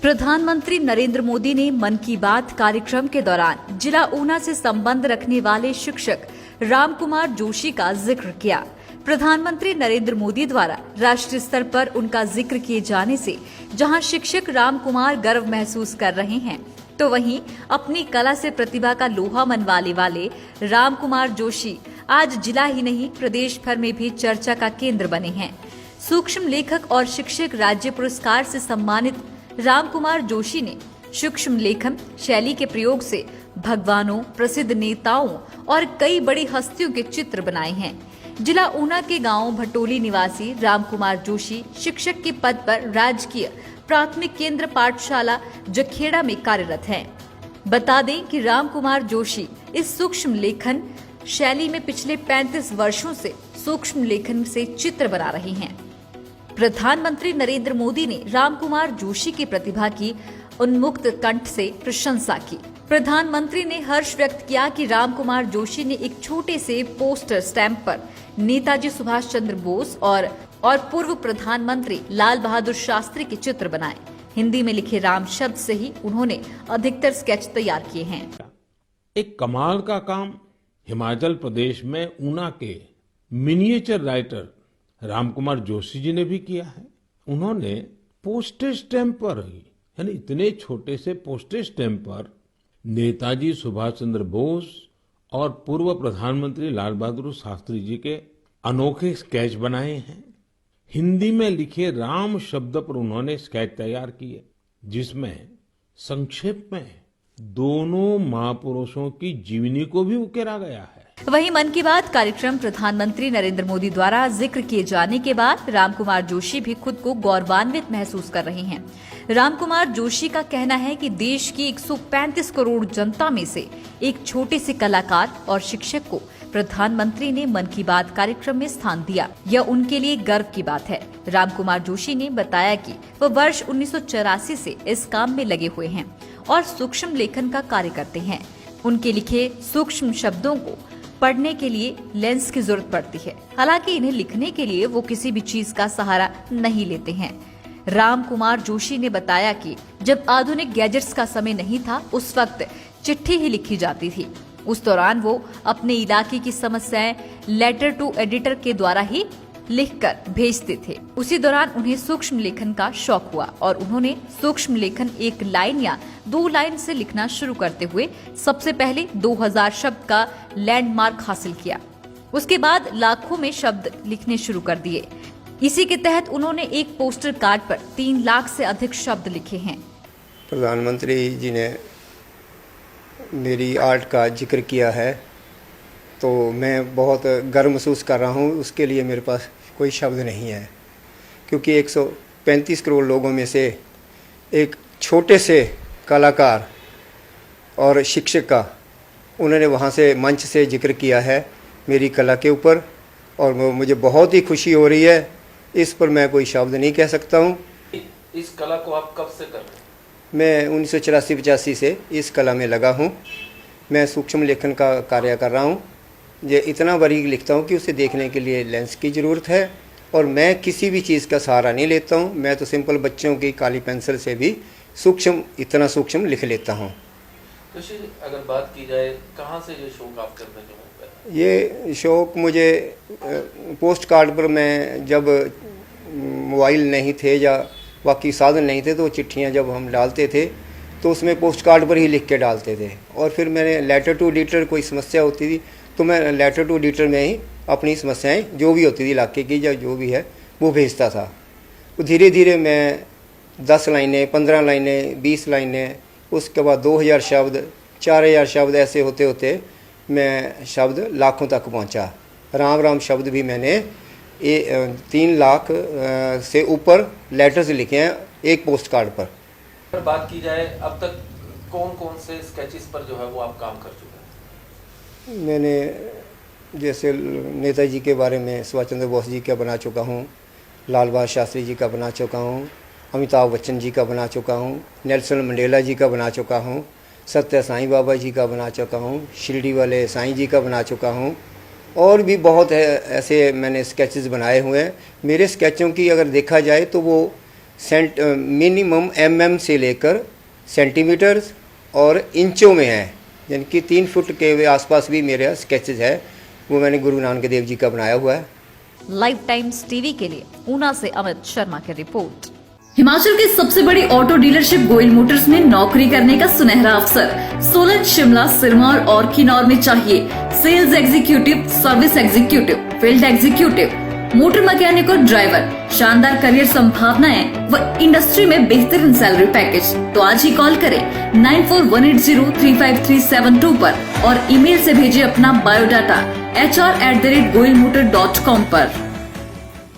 प्रधानमंत्री नरेंद्र मोदी ने मन की बात कार्यक्रम के दौरान जिला ऊना से संबंध रखने वाले शिक्षक रामकुमार जोशी का जिक्र किया। प्रधानमंत्री नरेंद्र मोदी द्वारा राष्ट्रीय स्तर पर उनका जिक्र किए जाने से जहां शिक्षक रामकुमार गर्व महसूस कर रहे हैं, तो वहीं अपनी कला से प्रतिभा का लोहा मनवाने वाले रामकुमार जोशी आज जिला ही नहीं प्रदेश भर में भी चर्चा का केंद्र बने हैं। सूक्ष्म लेखक और शिक्षक राज्य पुरस्कार से सम्मानित रामकुमार जोशी ने सूक्ष्म लेखन शैली के प्रयोग से भगवानों, प्रसिद्ध नेताओं और कई बड़ी हस्तियों के चित्र बनाए हैं। जिला ऊना के गांव भटोली निवासी रामकुमार जोशी शिक्षक के पद पर राजकीय प्राथमिक केंद्र पाठशाला जखेड़ा में कार्यरत हैं। बता दें कि रामकुमार जोशी इस सूक्ष्म लेखन शैली में पिछले 35 वर्षों से सूक्ष्म लेखन से चित्र बना रहे हैं। प्रधानमंत्री नरेंद्र मोदी ने रामकुमार जोशी की प्रतिभा की उन्मुक्त कंठ से प्रशंसा की। प्रधानमंत्री ने हर्ष व्यक्त किया कि रामकुमार जोशी ने एक छोटे से पोस्टर स्टैंप पर नेताजी सुभाष चंद्र बोस और पूर्व प्रधानमंत्री लाल बहादुर शास्त्री के चित्र बनाए। हिंदी में लिखे राम शब्द से ही उन्होंने अधिकतर स्केच तैयार किए हैं। एक कमाल का काम हिमाचल प्रदेश में ऊना के मिनिएचर राइटर रामकुमार जोशी जी ने भी किया है। उन्होंने पोस्टेज स्टैंप पर ही, यानी इतने छोटे से पोस्टेज स्टैंप पर नेताजी सुभाष चंद्र बोस और पूर्व प्रधानमंत्री लाल बहादुर शास्त्री जी के अनोखे स्केच बनाए हैं। हिंदी में लिखे राम शब्द पर उन्होंने स्केच तैयार किए, जिसमें संक्षेप में दोनों महापुरुषों की जीवनी को भी उकेरा गया है। वहीं मन की बात कार्यक्रम प्रधानमंत्री नरेंद्र मोदी द्वारा जिक्र किए जाने के बाद रामकुमार जोशी भी खुद को गौरवान्वित महसूस कर रहे हैं। रामकुमार जोशी का कहना है कि देश की 135 करोड़ जनता में से एक छोटे से कलाकार और शिक्षक को प्रधानमंत्री ने मन की बात कार्यक्रम में स्थान दिया, यह उनके लिए गर्व की बात है। रामकुमार जोशी ने बताया कि वह वर्ष 1984 से इस काम में लगे हुए हैं और सूक्ष्म लेखन का कार्य करते हैं। उनके लिखे सूक्ष्म शब्दों को पढ़ने के लिए लेंस की जरूरत पड़ती है, हालांकि इन्हें लिखने के लिए वो किसी भी चीज का सहारा नहीं लेते हैं। रामकुमार जोशी ने बताया कि जब आधुनिक गैजेट्स का समय नहीं था, उस वक्त चिट्ठी ही लिखी जाती थी। उस दौरान वो अपने इलाके की समस्याएं लेटर टू एडिटर के द्वारा ही लिखकर भेजते थे। उसी दौरान उन्हें सूक्ष्म लेखन का शौक हुआ और उन्होंने सूक्ष्म लेखन 1 लाइन या 2 लाइन से लिखना शुरू करते हुए सबसे पहले 2000 शब्द का लैंडमार्क हासिल किया। उसके बाद लाखों में शब्द लिखने शुरू कर दिए। इसी के तहत उन्होंने एक पोस्टर कार्ड पर 3 लाख से अधिक शब्द लिखे हैं। प्रधानमंत्री जी ने मेरी आर्ट का जिक्र किया है, तो मैं बहुत गर्व महसूस कर रहा हूँ। उसके लिए मेरे पास कोई शब्द नहीं है, क्योंकि 135 करोड़ लोगों में से एक छोटे से कलाकार और शिक्षक का उन्होंने वहाँ से मंच से जिक्र किया है मेरी कला के ऊपर, और मुझे बहुत ही खुशी हो रही है। इस पर मैं कोई शब्द नहीं कह सकता हूँ। इस कला को आप कब से कर रहे हैं? मैं 1984-85 से इस कला में लगा हूँ। मैं सूक्ष्म लेखन का कार्य कर रहा हूँ। ये इतना बारीक लिखता हूँ कि उसे देखने के लिए लेंस की ज़रूरत है, और मैं किसी भी चीज़ का सहारा नहीं लेता हूँ। मैं तो सिंपल बच्चों की काली पेंसिल से भी इतना सूक्ष्म लिख लेता हूँ। जोशी, अगर बात की जाए कहाँ से ये शौक आप करने के होंगे? ये शौक मुझे पोस्ट कार्ड पर, मैं जब मोबाइल नहीं थे या बाकी साधन नहीं थे, तो चिट्ठियाँ जब हम डालते थे तो उसमें पोस्ट कार्ड पर ही लिख के डालते थे। और फिर मैंने लेटर टू एडिटर, कोई समस्या होती थी तो मैं लेटर टू एडिटर में ही अपनी समस्याएं जो भी होती थी इलाके की या जो भी है वो भेजता था। तो धीरे धीरे मैं 10 लाइनें, 15 लाइनें, 20 लाइनें, उसके बाद 2000 शब्द, 4000 शब्द, ऐसे होते होते मैं शब्द लाखों तक पहुंचा। राम राम शब्द भी मैंने 3 लाख से ऊपर लेटर्स लिखे हैं एक पोस्ट कार्ड पर। अगर बात की जाए अब तक कौन कौन से स्केचेस पर जो है वो आप काम कर चुके हैं? मैंने जैसे नेताजी के बारे में सुभाष चंद्र बोस जी का बना चुका हूँ, लाल बहादुर शास्त्री जी का बना चुका हूँ, अमिताभ बच्चन जी का बना चुका हूँ, नेल्सन मंडेला जी का बना चुका हूँ, सत्य साईं बाबा जी का बना चुका हूँ, शिरडी वाले साईं जी का बना चुका हूँ, और भी बहुत है ऐसे मैंने स्केचेस बनाए हुए हैं। मेरे स्केचों की अगर देखा जाए तो वो मिनिमम mm से लेकर सेंटीमीटर और इंचों में है, यानी कि 3 फुट के आसपास भी मेरे स्केचेस है, वो मैंने गुरु नानक देव जी का बनाया हुआ है। लाइव टाइम्स टीवी के लिए ऊना से अमित शर्मा की रिपोर्ट। हिमाचल की सबसे बड़ी ऑटो डीलरशिप गोयल मोटर्स में नौकरी करने का सुनहरा अवसर। सोलन, शिमला, सिरमौर और किन्नौर में चाहिए sales executive, service executive, field executive, motor mechanic और ड्राइवर। शानदार करियर संभावनाएं व इंडस्ट्री में बेहतरीन सैलरी पैकेज। तो आज ही कॉल करें 9418035372 पर और ईमेल से भेजिए अपना बायोडाटा hr@goilmotor.com पर।